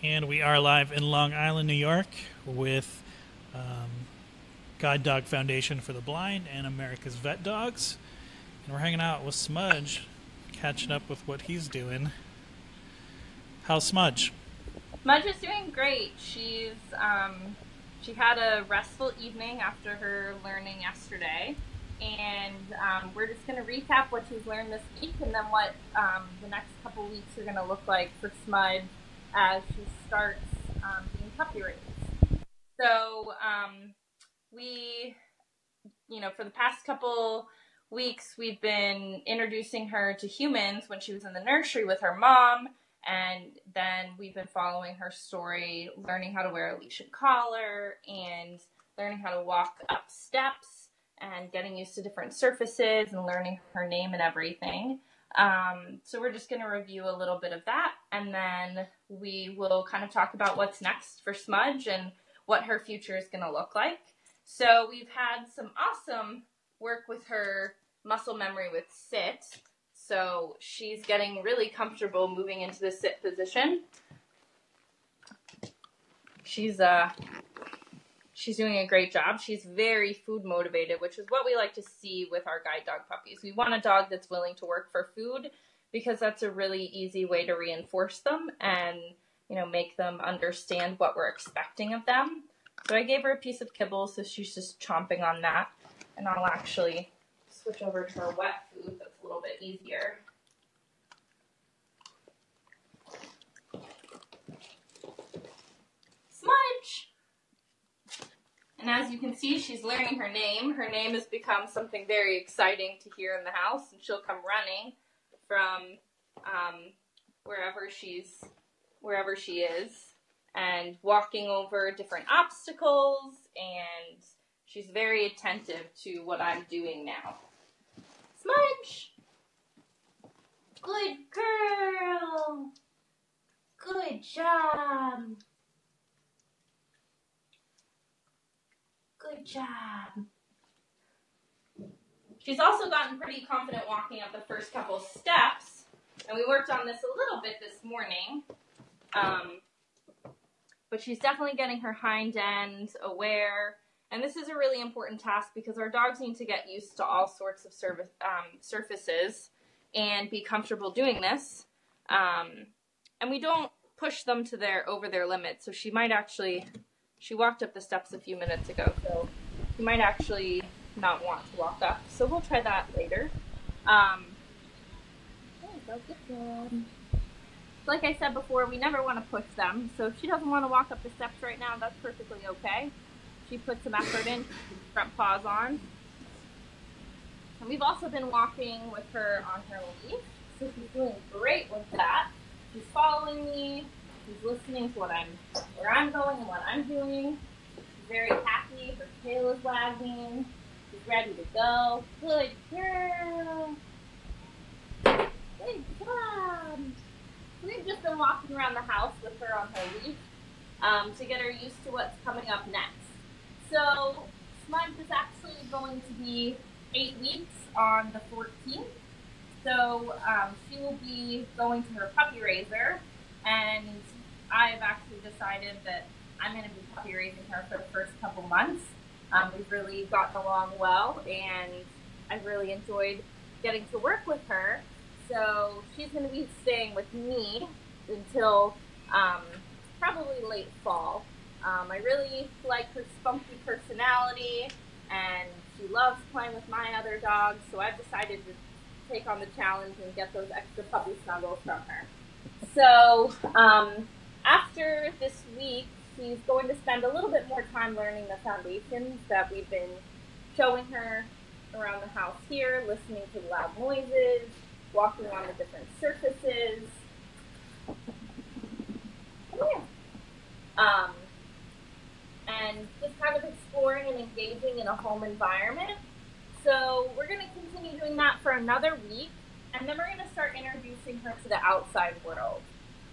And we are live in Long Island, New York with Guide Dog Foundation for the Blind and America's Vet Dogs. And we're hanging out with Smudge, catching up with what he's doing. How's Smudge? Smudge is doing great. She had a restful evening after her learning yesterday, and we're just going to recap what she's learned this week, and then what the next couple weeks are going to look like for Smudge as she starts being puppy raised. So for the past couple weeks, we've been introducing her to humans when she was in the nursery with her mom. And then we've been following her story, learning how to wear a leash and collar, and learning how to walk up steps, and getting used to different surfaces, and learning her name and everything. So we're just going to review a little bit of that, and then we will kind of talk about what's next for Smudge and what her future is going to look like. So we've had some awesome work with her muscle memory with sit. So she's getting really comfortable moving into the sit position. She's doing a great job. She's very food motivated, which is what we like to see with our guide dog puppies. We want a dog that's willing to work for food because that's a really easy way to reinforce them and, make them understand what we're expecting of them. So I gave her a piece of kibble, so she's just chomping on that. And I'll actually switch over to her wet food. That's a little bit easier. Smudge! And as you can see, she's learning her name. Her name has become something very exciting to hear in the house, and she'll come running from wherever she is, and walking over different obstacles, and she's very attentive to what I'm doing now. Smudge! Good girl! Good job! Good job! She's also gotten pretty confident walking up the first couple steps, and we worked on this a little bit this morning. But she's definitely getting her hind end aware. And this is a really important task because our dogs need to get used to all sorts of surfaces and be comfortable doing this. And we don't push them to over their limit. So she walked up the steps a few minutes ago, so she might actually not want to walk up. So we'll try that later. Good job. Like I said before, we never want to push them. So if she doesn't want to walk up the steps right now, that's perfectly okay. She puts some effort in, front paws on. And we've also been walking with her on her leash. So she's doing great with that. She's following me. She's listening to where I'm going and what I'm doing. She's very happy. Her tail is wagging. She's ready to go. Good girl. Good job. We've just been walking around the house with her on her leash to get her used to what's coming up next. So Smudge is actually going to be 8 weeks on the 14th. So she will be going to her puppy raiser, and I've actually decided that I'm going to be puppy raising her for the first couple months. We've really gotten along well, and I've really enjoyed getting to work with her. So she's going to be staying with me until probably late fall. I really like her spunky personality, and she loves playing with my other dogs, so I've decided to take on the challenge and get those extra puppy snuggles from her. So after this week, she's going to spend a little bit more time learning the foundations that we've been showing her around the house here, listening to loud noises, walking on the different surfaces. And just kind of exploring and engaging in a home environment. So we're going to continue doing that for another week, and then we're going to start introducing her to the outside world.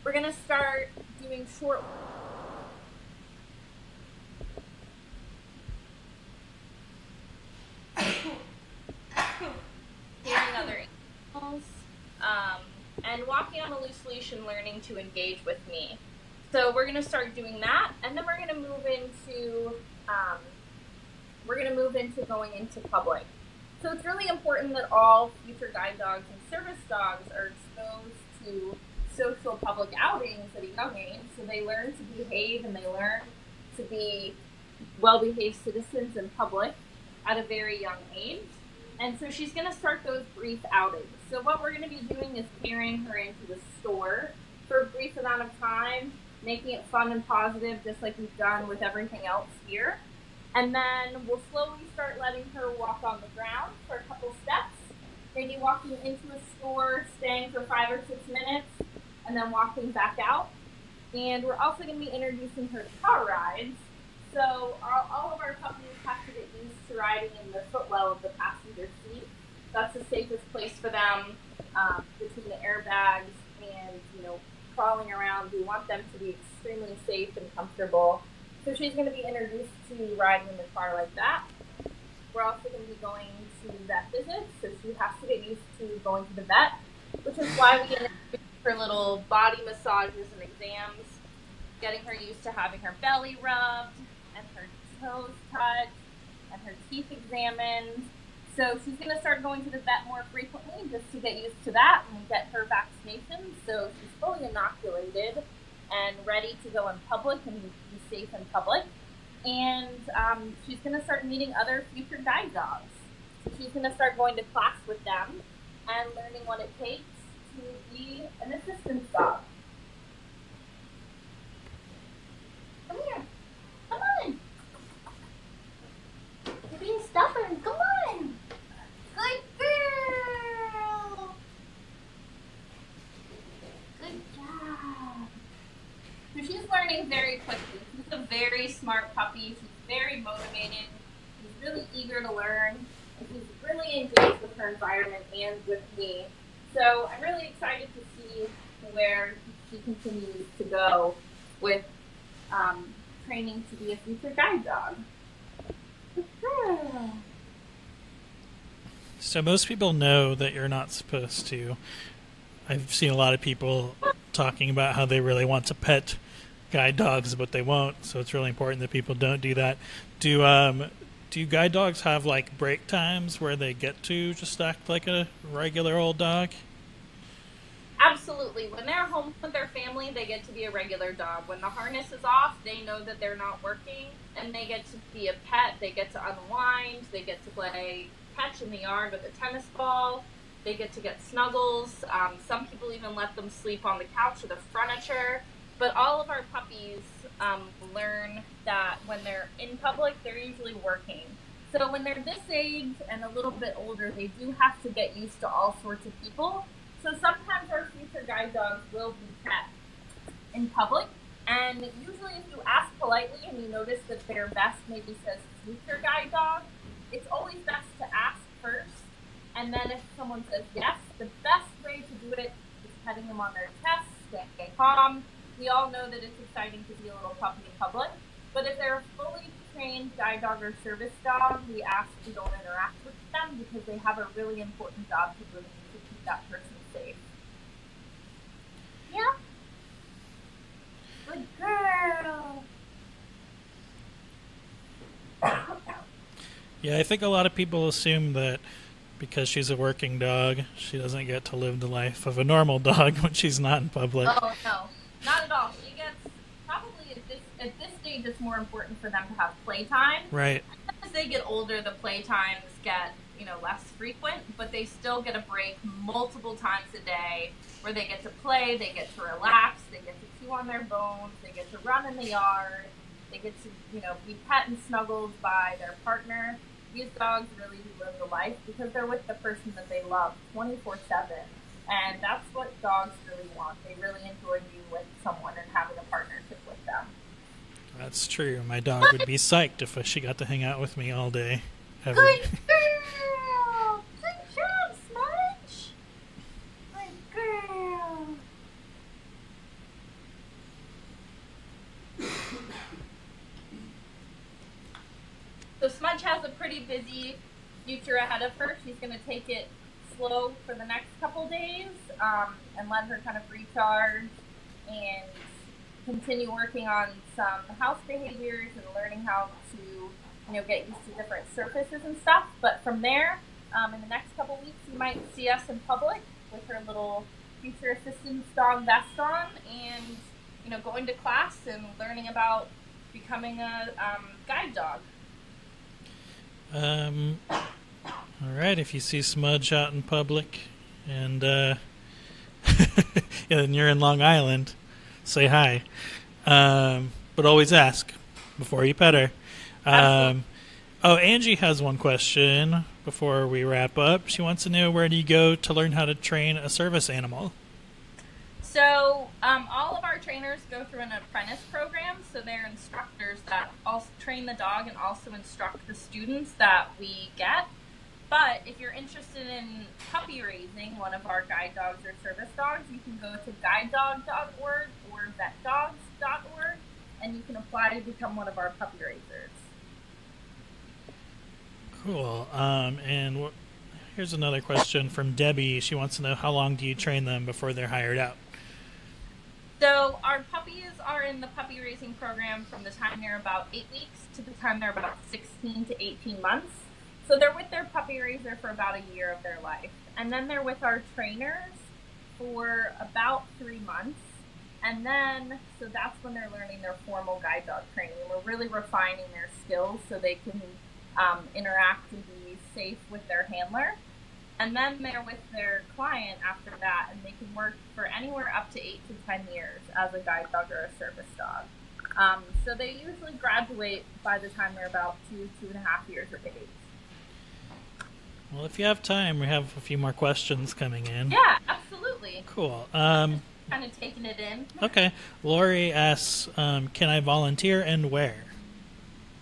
We're going to start doing short hearing other animals, and walking on a loose leash and learning to engage with me. So we're going to start doing that, and then we're going to move into going into public. So it's really important that all future guide dogs and service dogs are exposed to social public outings at a young age, so they learn to behave and they learn to be well-behaved citizens in public at a very young age. And so she's going to start those brief outings. So what we're going to be doing is carrying her into the store for a brief amount of time, making it fun and positive, just like we've done with everything else here. And then we'll slowly start letting her walk on the ground for a couple steps, maybe walking into a store, staying for 5 or 6 minutes, and then walking back out. And we're also going to be introducing her to car rides. So all of our puppies have to get used to riding in the footwell of the passenger seat. That's the safest place for them, between the airbags and, crawling around. We want them to be extremely safe and comfortable. So she's going to be introduced to riding in the car like that. We're also going to be going to vet visits, so she has to get used to going to the vet, which is why we introduced her little body massages and exams, getting her used to having her belly rubbed and her toes touched and her teeth examined. So she's going to start going to the vet more frequently just to get used to that and get her vaccinations. So she's fully inoculated and ready to go in public and be safe in public. And she's going to start meeting other future guide dogs. So she's going to start going to class with them and learning what it takes to be an assistance dog. Come here. Come on. You're being stubborn. Come on. Good girl. Good job. So she's learning very quickly. She's a very smart puppy. She's very motivated. She's really eager to learn. And she's really engaged with her environment and with me. So I'm really excited to see where she continues to go with training to be a future guide dog. Good girl. So most people know that you're not supposed to. I've seen a lot of people talking about how they really want to pet guide dogs, but they won't. So it's really important that people don't do that. Do guide dogs have like break times where they get to just act like a regular old dog? Absolutely. When they're home with their family, they get to be a regular dog. When the harness is off, they know that they're not working, and they get to be a pet. They get to unwind. They get to play catch in the yard with a tennis ball. They get to get snuggles. Some people even let them sleep on the couch or the furniture. But all of our puppies learn that when they're in public, they're usually working. So when they're this age and a little bit older, they do have to get used to all sorts of people. So sometimes our future guide dogs will be pet in public. And usually if you ask politely and you notice that their vest maybe says future guide dog, it's always best to ask first. And then if someone says yes, the best way to do it is petting them on their chest, staying calm. We all know that it's exciting to see a little puppy in public. But if they're a fully trained guide dog or service dog, we ask to don't interact with them because they have a really important job to do to keep that person safe. Yeah? Good girl. Yeah, I think a lot of people assume that because she's a working dog, she doesn't get to live the life of a normal dog when she's not in public. Oh, no. Not at all. She gets, probably at this stage, it's more important for them to have playtime. Right. As they get older, the playtimes get, less frequent, but they still get a break multiple times a day where they get to play, they get to relax, they get to chew on their bones, they get to run in the yard, they get to, be pet and snuggled by their partner. These dogs really do live the life because they're with the person that they love 24/7. And that's what dogs really want. They really enjoy being with someone and having a partnership with them. That's true. My dog would be psyched if she got to hang out with me all day. Good girl! Good job, Smudge! Good girl! So Smudge has a pretty busy future ahead of her. She's going to take it slow for the next couple days and let her kind of recharge and continue working on some house behaviors and learning how to, get used to different surfaces and stuff. But from there, in the next couple weeks, you might see us in public with her little future assistance dog vest on, and going to class and learning about becoming a guide dog. All right, if you see Smudge out in public and and you're in Long Island, say hi. But always ask before you pet her. Angie has one question before we wrap up. She wants to know, where do you go to learn how to train a service animal? So all of our trainers go through an apprentice program, so they're instructors that also train the dog and also instruct the students that we get. But if you're interested in puppy raising one of our guide dogs or service dogs, you can go to guidedog.org or vetdogs.org, and you can apply to become one of our puppy raisers. Cool. Here's another question from Debbie. She wants to know, how long do you train them before they're hired out? So our puppies are in the puppy raising program from the time they're about 8 weeks to the time they're about 16 to 18 months. So they're with their puppy raiser for about a year of their life. And then they're with our trainers for about 3 months. And then, so that's when they're learning their formal guide dog training. We're really refining their skills so they can interact and be safe with their handler. And then they're with their client after that, and they can work for anywhere up to 8 to 10 years as a guide dog or a service dog. So they usually graduate by the time they're about 2.5 years of age. Well, if you have time, we have a few more questions coming in. Yeah, absolutely. Cool. Kind of taking it in. Okay. Lori asks, can I volunteer and where?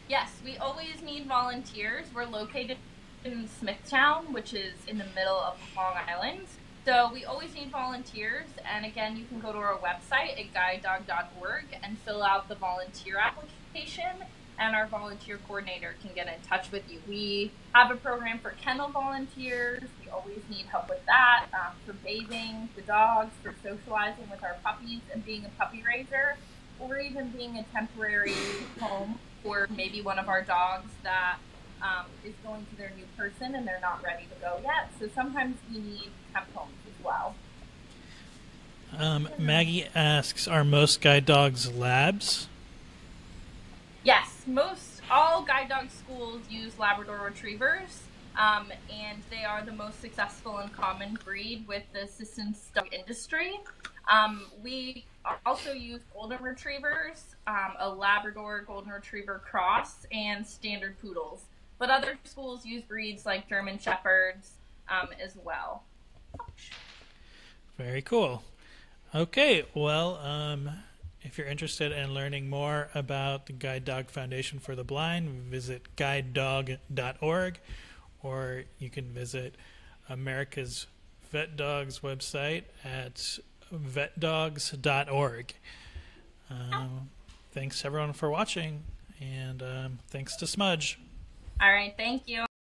Yes, we always need volunteers. We're located in Smithtown, which is in the middle of Long Island. So we always need volunteers. And again, you can go to our website at guidedog.org and fill out the volunteer application, and our volunteer coordinator can get in touch with you. We have a program for kennel volunteers. We always need help with that, for bathing the dogs, for socializing with our puppies and being a puppy raiser, or even being a temporary home for maybe one of our dogs that is going to their new person and they're not ready to go yet. So sometimes we need temp homes as well. Maggie asks, are most guide dogs labs? Yes, all guide dog schools use Labrador Retrievers, and they are the most successful and common breed with the assistance dog industry. We also use Golden Retrievers, a Labrador Golden Retriever cross, and standard poodles. But other schools use breeds like German Shepherds as well. Very cool. Okay, well, if you're interested in learning more about the Guide Dog Foundation for the Blind, visit guidedog.org, or you can visit America's Vet Dogs website at vetdogs.org. Thanks everyone for watching, and thanks to Smudge. All right, thank you.